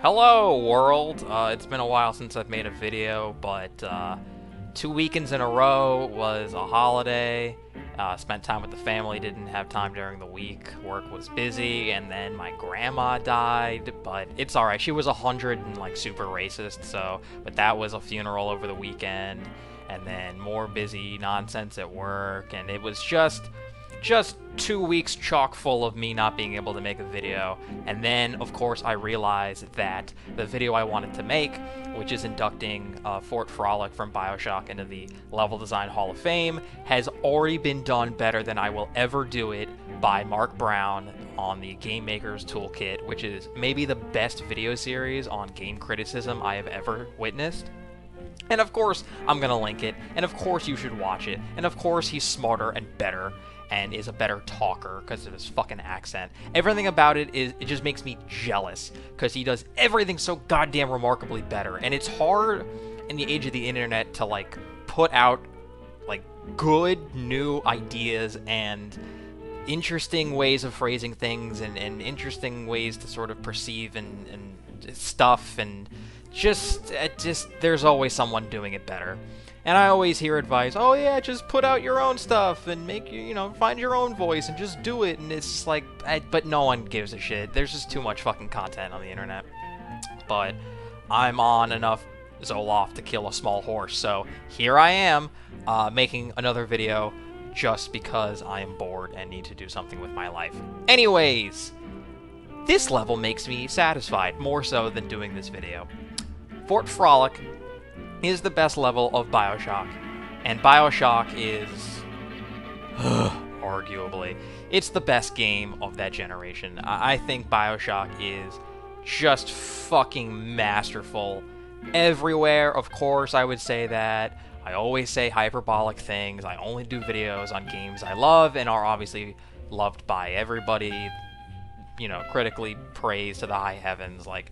Hello, world! It's been a while since I've made a video, but 2 weekends in a row was a holiday. Spent time with the family, didn't have time during the week. Work was busy, and then my grandma died, but it's alright. She was 100 and like super racist, but that was a funeral over the weekend, and then more busy nonsense at work, and it was just 2 weeks chock full of me not being able to make a video. And then, of course, I realized that the video I wanted to make, which is inducting Fort Frolic from Bioshock into the Level Design Hall of Fame, has already been done better than I will ever do it by Mark Brown on the Game Maker's Toolkit, which is maybe the best video series on game criticism I have ever witnessed. And of course, I'm gonna link it, and of course you should watch it, and of course he's smarter and better, and is a better talker because of his fucking accent. Everything about it just makes me jealous, because he does everything so goddamn remarkably better, and it's hard in the age of the internet to, like, put out, like, good new ideas and interesting ways of phrasing things, and interesting ways to sort of perceive and stuff, and just there's always someone doing it better. And I always hear advice, oh yeah, just put out your own stuff and make find your own voice and just do it. And it's just like, but no one gives a shit. There's just too much fucking content on the internet. But I'm on enough Zoloft to kill a small horse, so here I am, making another video just because I am bored and need to do something with my life. Anyways, this level makes me satisfied, more so than doing this video. Fort Frolic is the best level of Bioshock, and Bioshock is, arguably, it's the best game of that generation. I think Bioshock is just fucking masterful everywhere. Of course, I would say that. I always say hyperbolic things. I only do videos on games I love and are obviously loved by everybody, critically praised to the high heavens. Like,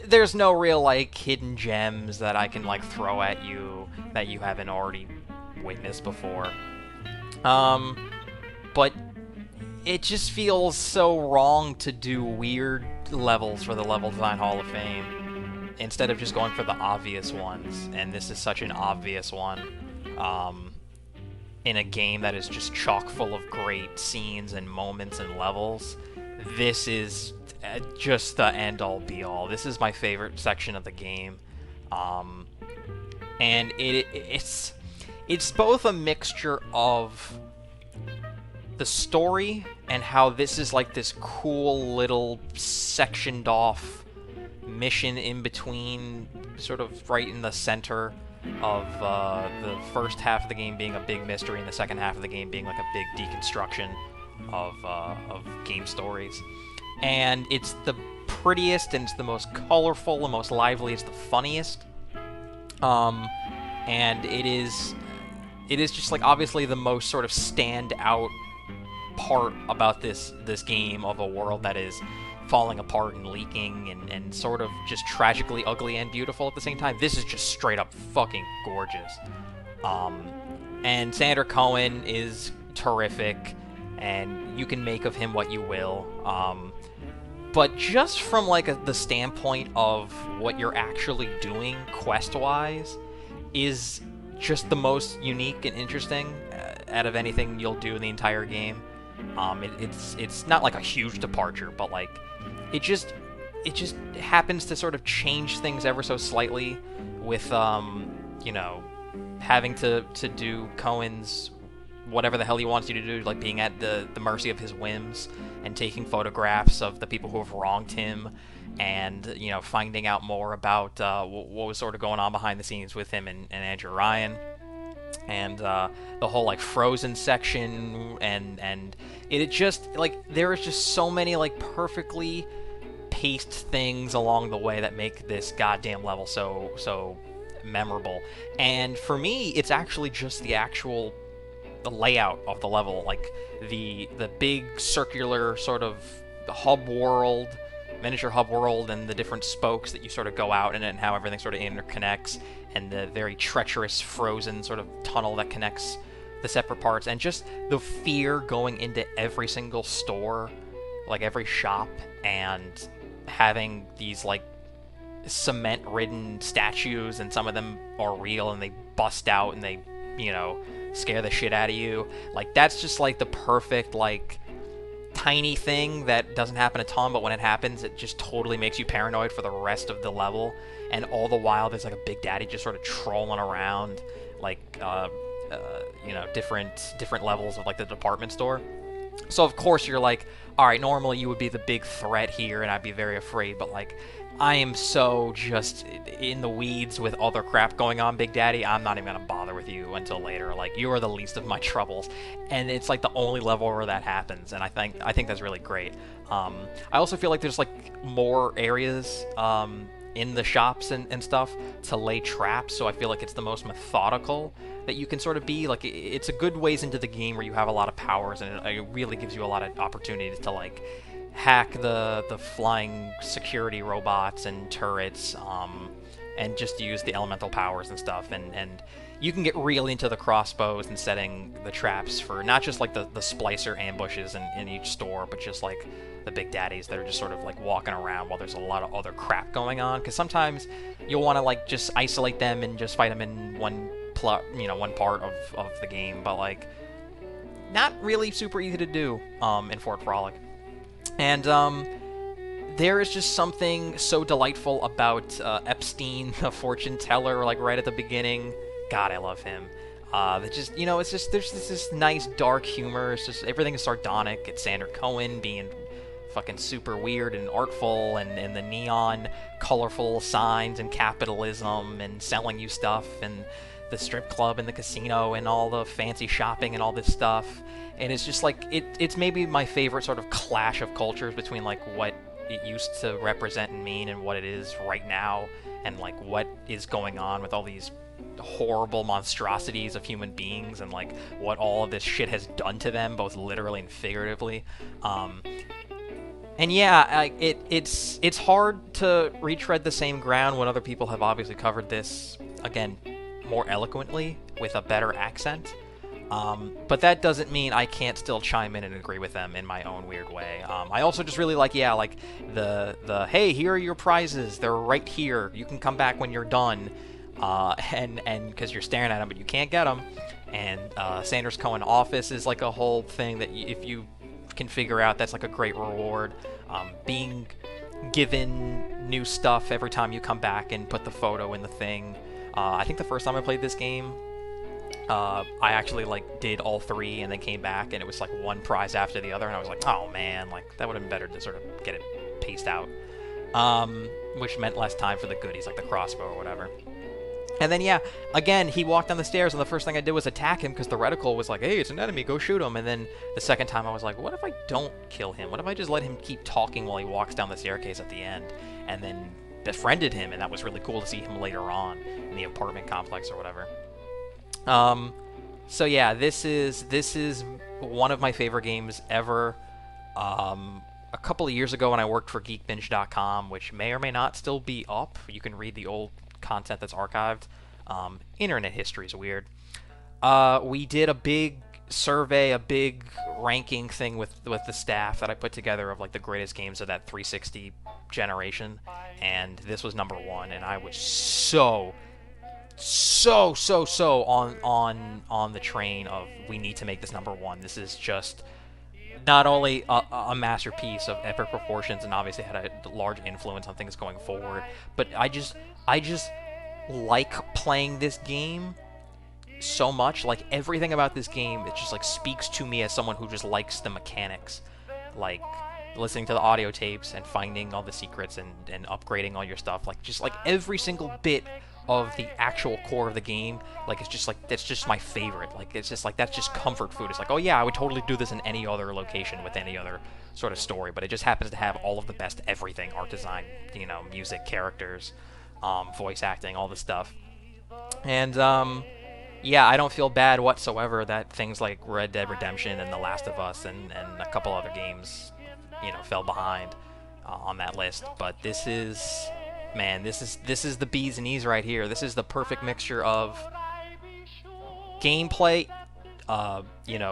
there's no real, like, hidden gems that I can, like, throw at you that you haven't already witnessed before. But it just feels so wrong to do weird levels for the Level Design Hall of Fame instead of just going for the obvious ones, and this is such an obvious one, in a game that is just chock full of great scenes and moments and levels. This is just the end-all be-all. This is my favorite section of the game, and it's both a mixture of the story and how this is like this cool little sectioned off mission in between, sort of right in the center of the first half of the game being a big mystery and the second half of the game being like a big deconstruction of game stories. And it's the prettiest, and it's the most colorful, the most lively, it's the funniest. And it is just, like, obviously the most sort of stand out part about this game, of a world that is falling apart and leaking and sort of just tragically ugly and beautiful at the same time. This is just straight up fucking gorgeous. And Sander Cohen is terrific, and you can make of him what you will. But just from, like, the standpoint of what you're actually doing quest-wise is just the most unique and interesting out of anything you'll do in the entire game. It's not like a huge departure, but, like, it just happens to sort of change things ever so slightly with having to do Cohen's whatever the hell he wants you to do, like being at the mercy of his whims and taking photographs of the people who have wronged him, and finding out more about what was sort of going on behind the scenes with him and Andrew Ryan, and the whole, like, Frozen section, and it just, like, there is just so many, like, perfectly paced things along the way that make this goddamn level so memorable. And for me, it's actually just the layout of the level, like the big circular sort of miniature hub world, and the different spokes that you sort of go out in, and how everything sort of interconnects, and the very treacherous frozen sort of tunnel that connects the separate parts, and just the fear going into every single store, like every shop, and having these, like, cement-ridden statues, and some of them are real, and they bust out and they, you know, scare the shit out of you. Like, that's just like the perfect, like, tiny thing that doesn't happen a ton, but when it happens, it just totally makes you paranoid for the rest of the level. And all the while, there's like a Big Daddy just sort of trolling around, like, you know, different levels of like the department store. So of course you're like, all right, normally you would be the big threat here, and I'd be very afraid, but like, I am so just in the weeds with other crap going on, Big Daddy. I'm not even gonna bother with you until later. Like, you are the least of my troubles, and it's like the only level where that happens, and I think that's really great. I also feel like there's like more areas in the shops and stuff to lay traps, so I feel like it's the most methodical that you can sort of be. Like, it's a good ways into the game where you have a lot of powers, and it really gives you a lot of opportunities to like hack the flying security robots and turrets, and just use the elemental powers and stuff, and you can get really into the crossbows and setting the traps for not just like the splicer ambushes in each store, but just like the Big Daddies that are just sort of like walking around while there's a lot of other crap going on, because sometimes you'll want to like just isolate them and just fight them in one part of the game, but like not really super easy to do in Fort Frolic. And there is just something so delightful about Epstein, the fortune teller, like right at the beginning. God, I love him. That just, you know, it's just, there's this nice dark humor. It's just, everything is sardonic. It's Sander Cohen being fucking super weird and artful, and the neon colorful signs and capitalism and selling you stuff, and the strip club and the casino and all the fancy shopping and all this stuff. And it's just like, it's maybe my favorite sort of clash of cultures between like what it used to represent and mean and what it is right now, and like what is going on with all these horrible monstrosities of human beings, and like what all of this shit has done to them, both literally and figuratively. And yeah, it's hard to retread the same ground when other people have obviously covered this, again, more eloquently with a better accent. But that doesn't mean I can't still chime in and agree with them in my own weird way. I also just really like, yeah, like the hey, here are your prizes. They're right here. You can come back when you're done. And because you're staring at them, but you can't get them. And Sanders Cohen Office is like a whole thing that if you can figure out, that's like a great reward. Being given new stuff every time you come back and put the photo in the thing. I think the first time I played this game, I actually like did all three and then came back, and it was like one prize after the other, and I was like, oh man, like that would have been better to sort of get it paced out, which meant less time for the goodies like the crossbow or whatever. And then yeah, again, he walked down the stairs, and the first thing I did was attack him because the reticle was like, hey, it's an enemy, go shoot him. And then the second time I was like, what if I don't kill him? What if I just let him keep talking while he walks down the staircase at the end, and then befriended him? And that was really cool to see him later on in the apartment complex or whatever. So yeah, this is one of my favorite games ever. A couple of years ago when I worked for geekbinge.com, which may or may not still be up, you can read the old content that's archived. Internet history is weird. We did a big survey, a big ranking thing with the staff that I put together of like the greatest games of that 360 generation, and this was number one, and I was so on the train of we need to make this number one. This is just not only a masterpiece of epic proportions and obviously had a large influence on things going forward, but I just like playing this game so much. Like everything about this game, it just like speaks to me as someone who just likes the mechanics, like listening to the audio tapes and finding all the secrets and upgrading all your stuff. Like just like every single bit of the actual core of the game, like it's just like that's just my favorite. Like it's just like that's just comfort food. It's like, oh yeah, I would totally do this in any other location with any other sort of story, but it just happens to have all of the best everything: art design, you know, music, characters, voice acting, all this stuff. And yeah, I don't feel bad whatsoever that things like Red Dead Redemption and The Last of Us and a couple other games, you know, fell behind on that list. But this is, man, this is the bee's knees right here. This is the perfect mixture of gameplay,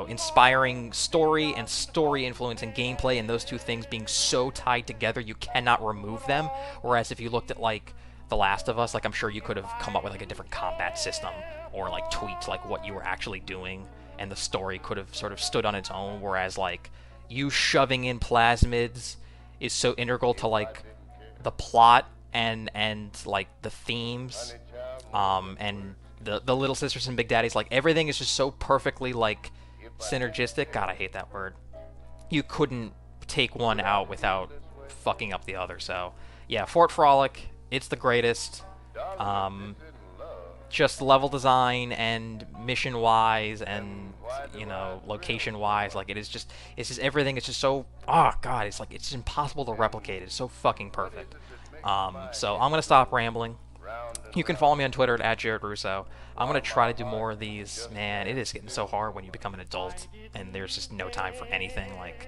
inspiring story and story influencing gameplay, and those two things being so tied together you cannot remove them. Whereas if you looked at like The Last of Us, like I'm sure you could have come up with like a different combat system or like tweaked like what you were actually doing, and the story could have sort of stood on its own. Whereas like you shoving in plasmids is so integral to like the plot and like the themes, and the little sisters and big daddies, like everything is just so perfectly like synergistic. God, I hate that word. You couldn't take one out without fucking up the other. So yeah, Fort Frolic, it's the greatest. Just level design and mission wise and location wise, like it's just everything. It's just so, oh god, it's like it's impossible to replicate. It's so fucking perfect. So I'm gonna stop rambling. You can follow me on Twitter at Jared Russo. I'm gonna try to do more of these. Man, it is getting so hard when you become an adult and there's just no time for anything. Like,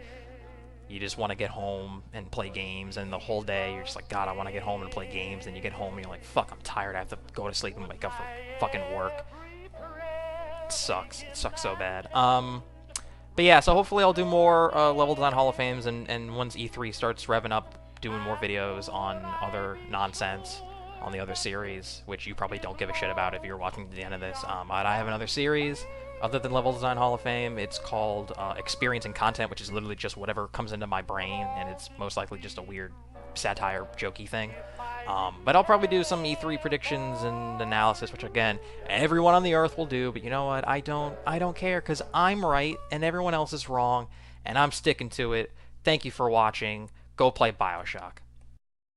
you just want to get home and play games, and the whole day you're just like, God, I want to get home and play games. And you get home and you're like, fuck, I'm tired. I have to go to sleep and wake up for fucking work. It sucks. It sucks so bad. But yeah, so hopefully I'll do more Level Design Hall of Fames, and once E3 starts revving up, doing more videos on other nonsense, on the other series, which you probably don't give a shit about if you're watching to the end of this. I have another series other than Level Design Hall of Fame. It's called Experience and Content, which is literally just whatever comes into my brain, and it's most likely just a weird satire, jokey thing. But I'll probably do some E3 predictions and analysis, which again, everyone on the earth will do, but you know what? I don't care, because I'm right and everyone else is wrong, and I'm sticking to it. Thank you for watching. Go play Bioshock.